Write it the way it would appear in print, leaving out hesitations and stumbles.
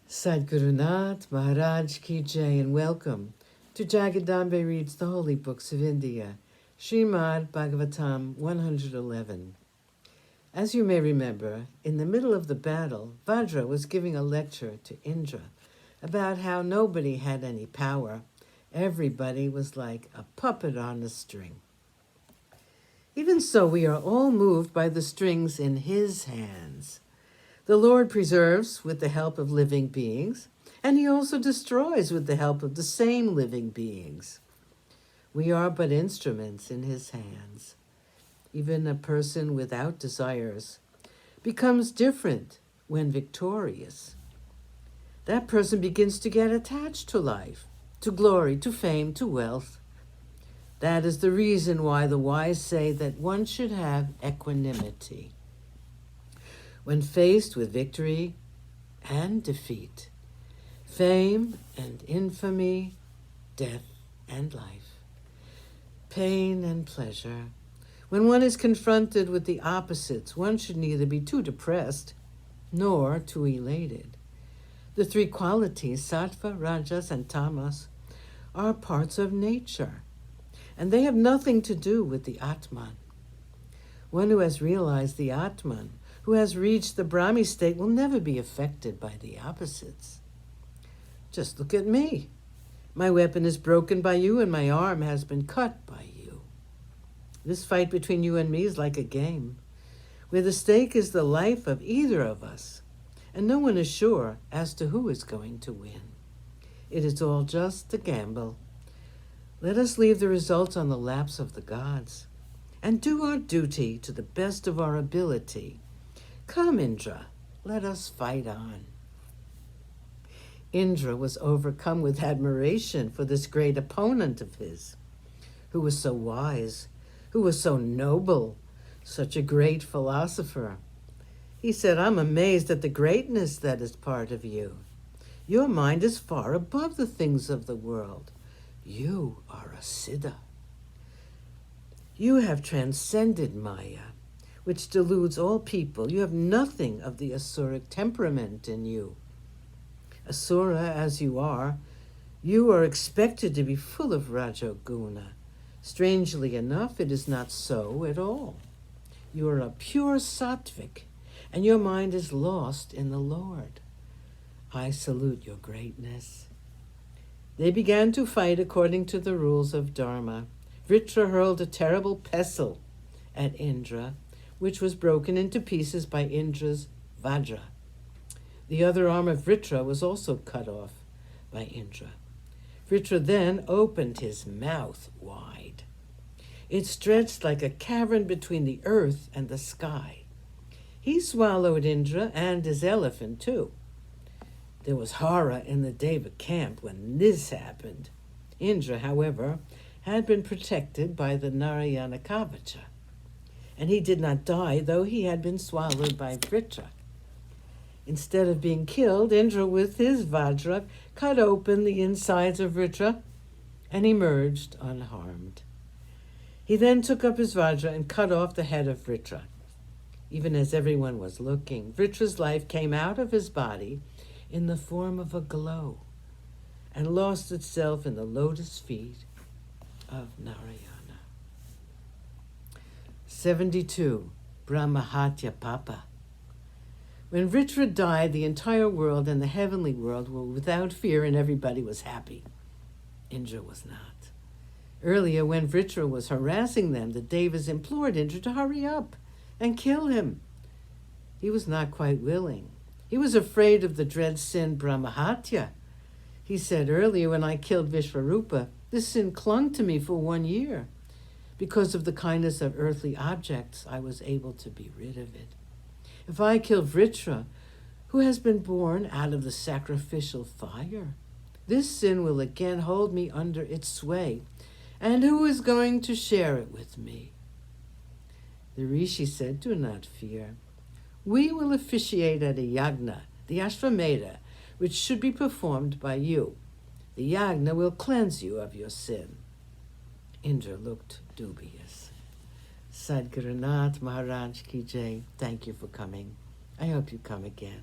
Sadhgurunath Maharaj Ki Jai, and welcome to Jagadambe Reads the Holy Books of India, ShrimadBhagavatam111. As you may remember, in the middle of the battle, Vajra was giving a lecture to Indra about how nobody had any power. Everybody was like a puppet on a string. Even so, we are all moved by the strings in his hands. The Lord preserves with the help of living beings, and he also destroys with the help of the same living beings. We are but instruments in his hands. Even a person without desires becomes different when victorious. That person begins to get attached to life, to glory, to fame, to wealth. That is the reason why the wise say that one should have equanimity when faced with victory and defeat, fame and infamy, death and life, pain and pleasure. When one is confronted with the opposites, one should neither be too depressed nor too elated. The three qualities, sattva, rajas, and tamas, are parts of nature, and they have nothing to do with the Atman. One who has realized the Atman, who has reached the Brahmi state, will never be affected by the opposites. Just look at me. My weapon is broken by you, and my arm has been cut by you. This fight between you and me is like a game, where the stake is the life of either of us, and no one is sure as to who is going to win. It is all just a gamble. Let us leave the results on the laps of the gods, and do our duty to the best of our ability. Come, Indra, let us fight on. Indra was overcome with admiration for this great opponent of his, who was so wise, who was so noble, such a great philosopher. He said, I'm amazed at the greatness that is part of you. Your mind is far above the things of the world. You are a siddha. You have transcended Maya, which deludes all people. You have nothing of the asuric temperament in you. Asura as you are expected to be full of rajoguna. Strangely enough, it is not so at all. You are a pure sattvic, and your mind is lost in the Lord. I salute your greatness. They began to fight according to the rules of Dharma. Vritra hurled a terrible pestle at Indra, which was broken into pieces by Indra's Vajra. The other arm of Vritra was also cut off by Indra. Vritra then opened his mouth wide. It stretched like a cavern between the earth and the sky. He swallowed Indra and his elephant too. There was horror in the Deva camp when this happened. Indra, however, had been protected by the Narayana Kavacha, and he did not die, though he had been swallowed by Vritra. Instead of being killed, Indra with his Vajra cut open the insides of Vritra and emerged unharmed. He then took up his Vajra and cut off the head of Vritra. Even as everyone was looking, Vritra's life came out of his body in the form of a glow and lost itself in the lotus feet of Narayana. 72. Brahmahatya Papa. When Vritra died, the entire world and the heavenly world were without fear, and everybody was happy. Indra was not. Earlier, when Vritra was harassing them, the Devas implored Indra to hurry up and kill him. He was not quite willing. He was afraid of the dread sin Brahmahatya. He said earlier, when I killed Vishvarupa, this sin clung to me for 1 year. Because of the kindness of earthly objects, I was able to be rid of it. If I kill Vritra, who has been born out of the sacrificial fire, this sin will again hold me under its sway, and who is going to share it with me? The Rishi said, do not fear. We will officiate at a yagna, the Ashvamedha, which should be performed by you. The yagna will cleanse you of your sin. Indra looked dubious. Sadhgurunath Maharaj Ki Jai, thank you for coming. I hope you come again.